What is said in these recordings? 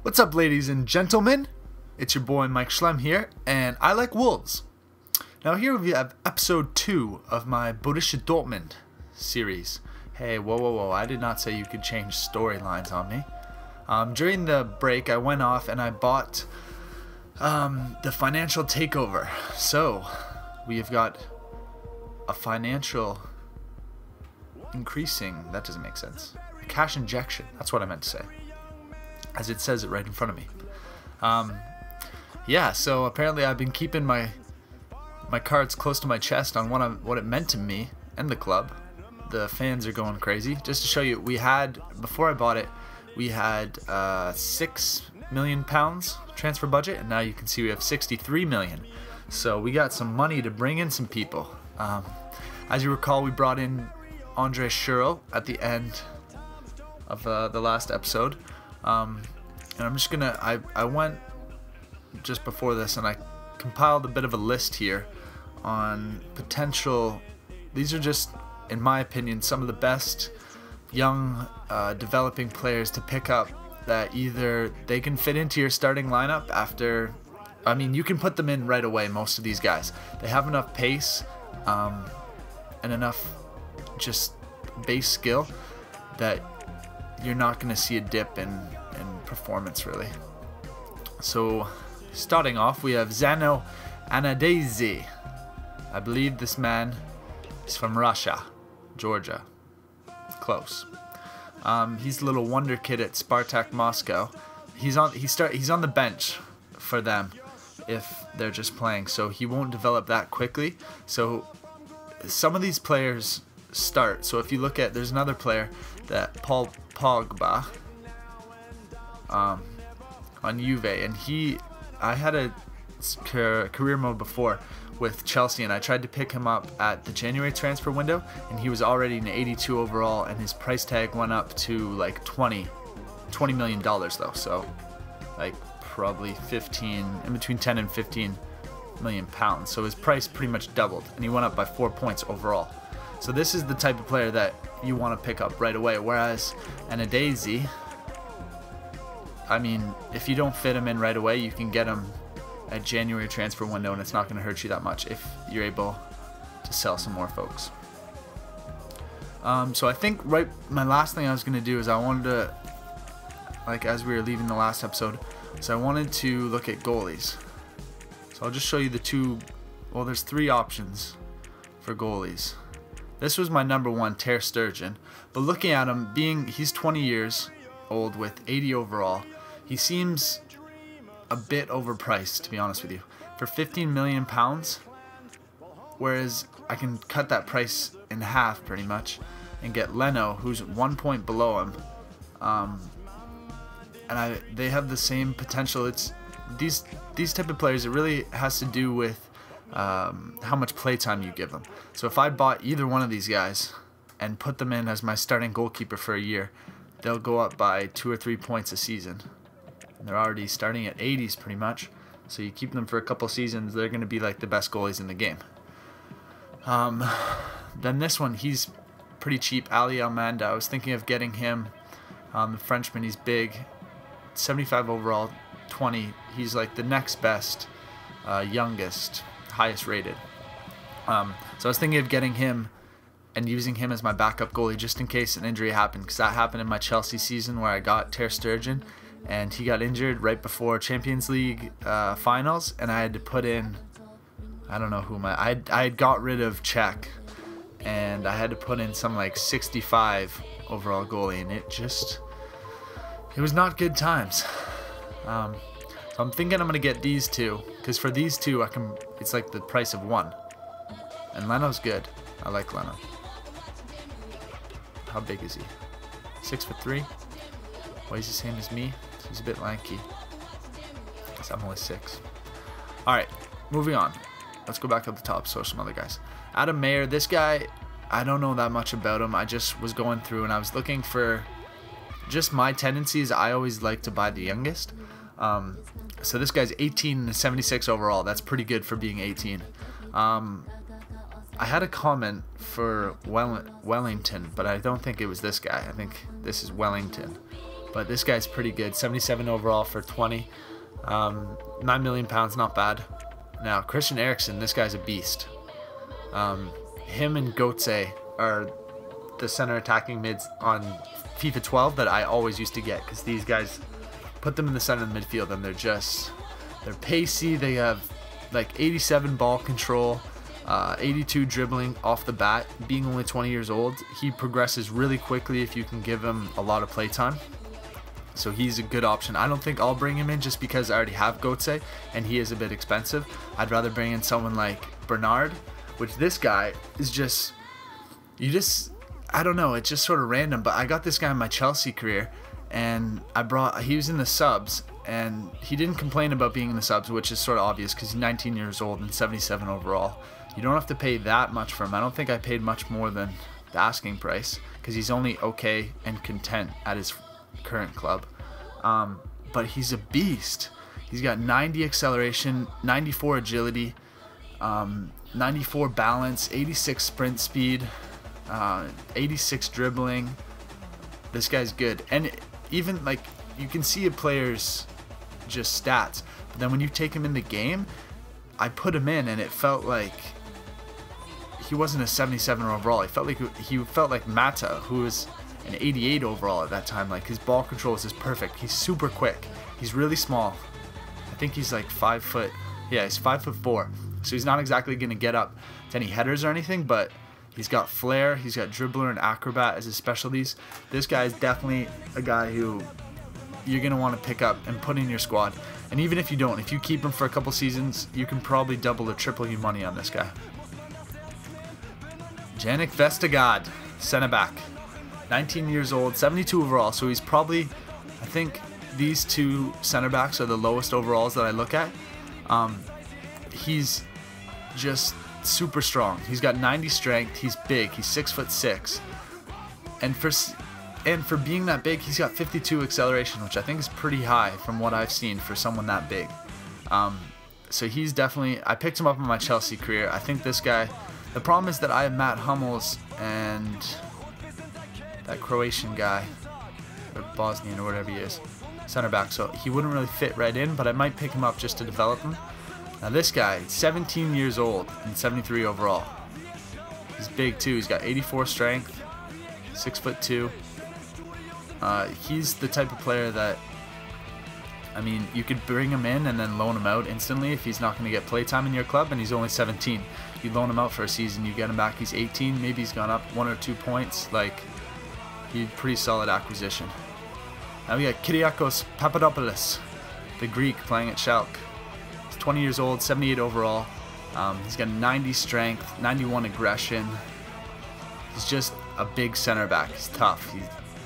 What's up, ladies and gentlemen? It's your boy MikeSchlemm here, and I like wolves. Now here we have episode 2 of my Borussia Dortmund series. Hey, whoa, I did not say you could change storylines on me. During the break, I went off and I bought the financial takeover. So, we have got a financial increasing, that doesn't make sense. A cash injection, that's what I meant to say. As it says it right in front of me. Yeah, so apparently I've been keeping my cards close to my chest on what it meant to me and the club. The fans are going crazy. Just to show you, we had, before I bought it, we had £6 million transfer budget, and now you can see we have 63 million. So we got some money to bring in some people. As you recall, we brought in Andre Schurl at the end of the last episode. And I'm just gonna, I went just before this and I compiled a bit of a list here on potential, these are just, in my opinion, some of the best young developing players to pick up that either they can fit into your starting lineup after, I mean, you can put them in right away, most of these guys. They have enough pace and enough just base skill that you're not going to see a dip in performance, really. So, starting off, we have Zano Anadeze. I believe this man is from Russia, Georgia. Close. He's a little wonder kid at Spartak Moscow. He's on the bench for them if they're just playing, so he won't develop that quickly. So some of these players start. So if you look at, there's another player, that Paul Pogba on Juve, and I had a career mode before with Chelsea, and I tried to pick him up at the January transfer window, and he was already an 82 overall, and his price tag went up to like $20 million though, so like probably 15, in between 10 and 15 million pounds. So his price pretty much doubled, and he went up by 4 points overall. So this is the type of player that you want to pick up right away, whereas Anadeze, I mean, if you don't fit him in right away, you can get him at January transfer window, and it's not going to hurt you that much if you're able to sell some more folks. So I think my last thing I was going to do is I wanted to, like as we were leaving the last episode, so I wanted to look at goalies. So I'll just show you the two, well, there's 3 options for goalies. This was my number 1, Ter Stegen, but looking at him, he's 20 years old with 80 overall, he seems a bit overpriced, to be honest with you, for 15 million pounds, whereas I can cut that price in half pretty much and get Leno, who's 1 point below him, and they have the same potential. It's these type of players, it really has to do with how much playtime you give them. So if I bought either one of these guys and put them in as my starting goalkeeper for a year, they'll go up by 2 or 3 points a season. And they're already starting at 80s pretty much. So you keep them for a couple seasons, they're going to be like the best goalies in the game. Then this one, he's pretty cheap, Ali Almanda. I was thinking of getting him. The Frenchman, he's big, 75 overall, 20. He's like the next best, youngest, highest rated. So I was thinking of getting him and using him as my backup goalie just in case an injury happened, because that happened in my Chelsea season where I got Ter Stegen and he got injured right before Champions League finals, and I had to put in, I don't know who I had got rid of Czech, and I had to put in some like 65 overall goalie, and it was not good times. So I'm thinking I'm gonna get these two, because for these two it's like the price of 1, and Leno's good. I like Leno. How big is he? 6'3". Well, he's the same as me. So he's a bit lanky. So I'm only 6. Alright, moving on. Let's go back up the top, so some other guys. Adam Mayer, this guy, I don't know that much about him. I just was going through and I was looking for just my tendencies. I always like to buy the youngest. So this guy's 18 and 76 overall. That's pretty good for being 18. I had a comment for Wellington, but I don't think it was this guy. I think this is Wellington. but this guy's pretty good. 77 overall for 20. 9 million pounds, not bad. Now, Christian Eriksen, this guy's a beast. Him and Götze are the center attacking mids on FIFA 12 that I always used to get, because these guys, put them in the center of the midfield and they're pacey. They have like 87 ball control, 82 dribbling off the bat. Being only 20 years old, he progresses really quickly if you can give him a lot of play time. So he's a good option. I don't think I'll bring him in just because I already have Götze and he is a bit expensive. I'd rather bring in someone like Bernard, which this guy is just, I don't know, it's just sort of random, but I got this guy in my Chelsea career and he was in the subs and he didn't complain about being in the subs, which is sort of obvious because he's 19 years old and 77 overall. You don't have to pay that much for him. I don't think I paid much more than the asking price because he's only okay and content at his current club. But he's a beast. He's got 90 acceleration, 94 agility, 94 balance, 86 sprint speed, 86 dribbling. This guy's good. And even like you can see a player's just stats, but then when you take him in the game, I put him in and it felt like he wasn't a 77 overall. He felt like Mata, who was an 88 overall at that time. Like his ball control is just perfect. He's super quick. He's really small. I think he's like 5 foot. Yeah, he's 5'4". So he's not exactly going to get up to any headers or anything, but he's got flair. He's got dribbler and acrobat as his specialties. This guy is definitely a guy who you're going to want to pick up and put in your squad. And even if you don't, if you keep him for a couple seasons, you can probably double or triple your money on this guy. Jannik Vestergaard, center back. 19 years old, 72 overall, so he's probably, I think these two center backs are the lowest overalls that I look at. He's just super strong. He's got 90 strength, he's big, he's 6'6", and for being that big, he's got 52 acceleration, which I think is pretty high from what I've seen for someone that big. So he's definitely, I picked him up in my Chelsea career. I think this guy, the problem is that I have Matt Hummels and that Croatian guy, or Bosnian or whatever he is, center back, so he wouldn't really fit right in, but I might pick him up just to develop him. Now this guy, 17 years old and 73 overall. He's big too. He's got 84 strength, 6'2". He's the type of player that, I mean, you could bring him in and then loan him out instantly if he's not going to get playtime in your club, and he's only 17. You loan him out for a season, you get him back, he's 18, maybe he's gone up 1 or 2 points. Like, he's pretty solid acquisition. Now we got Kyriakos Papadopoulos, the Greek playing at Schalke. He's 20 years old, 78 overall. He's got 90 strength, 91 aggression. He's just a big center back. He's tough.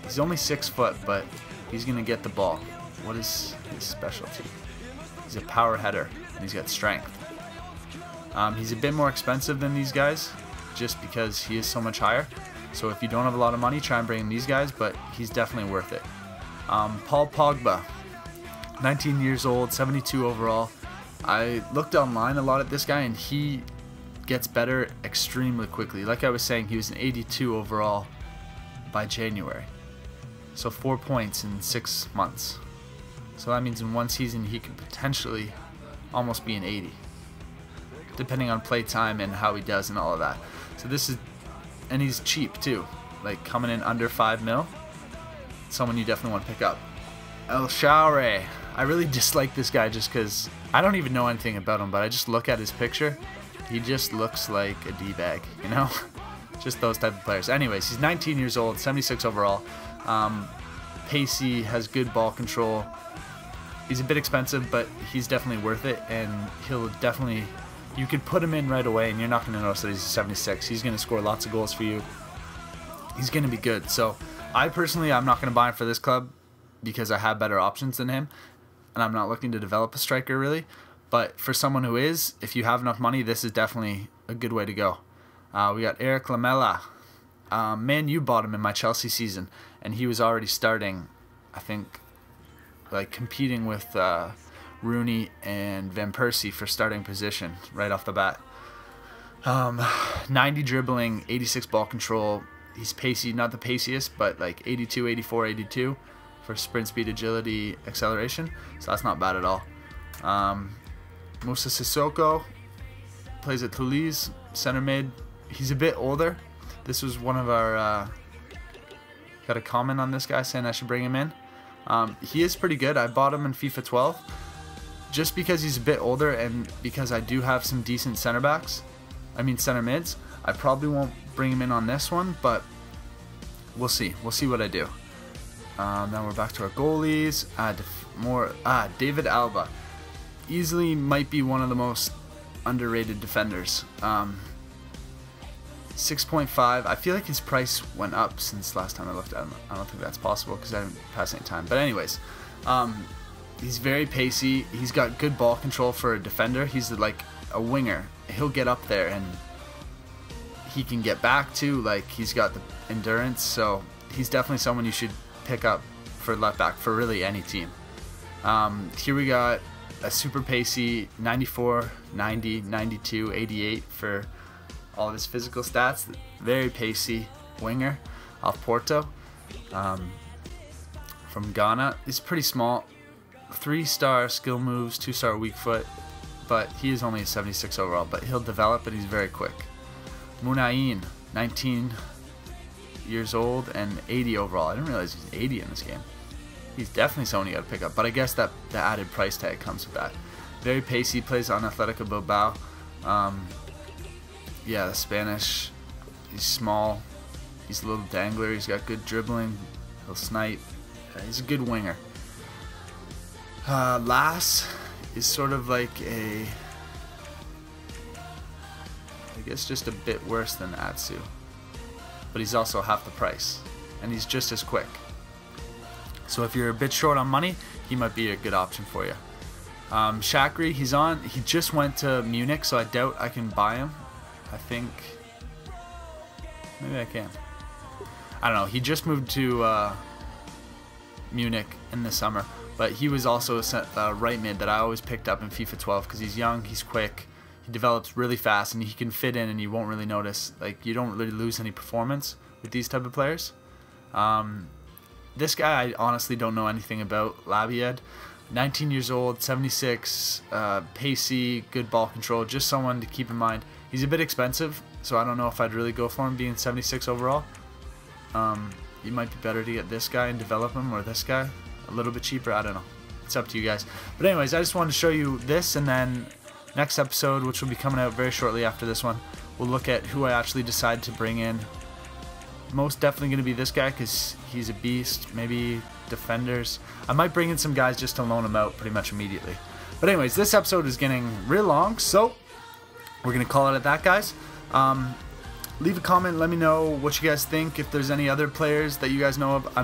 He's only 6 foot, but he's going to get the ball. What is his specialty? He's a power header, and he's got strength. He's a bit more expensive than these guys, just because he is so much higher. So if you don't have a lot of money, try and bring in these guys, but he's definitely worth it. Paul Pogba, 19 years old, 72 overall. I looked online a lot at this guy, and he gets better extremely quickly. Like I was saying, he was an 82 overall by January. So 4 points in 6 months. So that means in one season he could potentially almost be an 80, depending on play time and how he does and all of that. So this is, and he's cheap too, like coming in under 5 mil. Someone you definitely want to pick up. El Shaarawy. I really dislike this guy just because I don't even know anything about him, but I just look at his picture. He just looks like a D-bag, you know? Just those type of players. Anyways, he's 19 years old, 76 overall. Pacey, has good ball control. He's a bit expensive, but he's definitely worth it, and he'll definitely, you could put him in right away and you're not going to notice that he's a 76. He's going to score lots of goals for you. He's going to be good. So I personally, I'm not going to buy him for this club because I have better options than him, and I'm not looking to develop a striker really. But for someone who is, if you have enough money, this is definitely a good way to go. We got Eric Lamela. Man, you bought him in my Chelsea season, and he was already starting, I think, like competing with Rooney and Van Persie for starting position right off the bat. 90 dribbling, 86 ball control. He's pacey, not the paciest, but like 82, 84, 82. for sprint speed, agility, acceleration. So that's not bad at all. Moussa Sissoko plays at Toulouse, center mid. He's a bit older. This was one of our got a comment on this guy saying I should bring him in. He is pretty good. I bought him in FIFA 12 just because he's a bit older and because I do have some decent center mids. I probably won't bring him in on this one, but we'll see. We'll see what I do. Now we're back to our goalies. David Alba. Easily might be one of the most underrated defenders. 6.5. I feel like his price went up since last time I looked at him. I don't think that's possible because I haven't passed any time. But anyways, he's very pacey. He's got good ball control for a defender. He's like a winger. He'll get up there and he can get back too. Like, he's got the endurance. So he's definitely someone you should pick up for left back for really any team. Here we got a super pacey 94, 90, 92, 88 for all of his physical stats. Very pacey winger off Porto. From Ghana. He's pretty small. 3-star skill moves, 2-star weak foot, but he is only a 76 overall, but he'll develop and he's very quick. Munain, 19 years old and 80 overall. I didn't realize he's 80 in this game. He's definitely someone you got to pick up, but I guess that the added price tag comes with that. Very pacey, plays on Atletico Bilbao. Yeah, the Spanish. He's small. He's a little dangler. He's got good dribbling. He'll snipe. He's a good winger. Lass is sort of like I guess just a bit worse than Atsu, but he's also half the price, and he's just as quick. So if you're a bit short on money, he might be a good option for you. Shaqiri, he just went to Munich, so I doubt I can buy him. I think maybe I can. I don't know. He just moved to Munich in the summer, but he was also a right mid that I always picked up in FIFA 12 because he's young, he's quick, he develops really fast, and he can fit in, and you won't really notice. Like, you don't really lose any performance with these type of players. This guy I honestly don't know anything about. Labied, 19 years old, 76, pacey, good ball control, just someone to keep in mind. He's a bit expensive, so I don't know if I'd really go for him being 76 overall. It might be better to get this guy and develop him, or this guy a little bit cheaper. I don't know. It's up to you guys. But anyways, I just wanted to show you this, and then next episode, which will be coming out very shortly after this one, we'll look at who I actually decide to bring in. Most definitely going to be this guy because he's a beast. Maybe defenders. I might bring in some guys just to loan them out pretty much immediately. But anyways, this episode is getting real long, so we're going to call it at that, guys. Leave a comment, let me know what you guys think, if there's any other players that you guys know of. I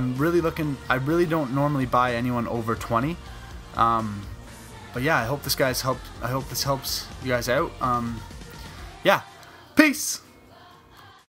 really don't normally buy anyone over 20. But yeah, I hope this helps you guys out. Yeah, peace.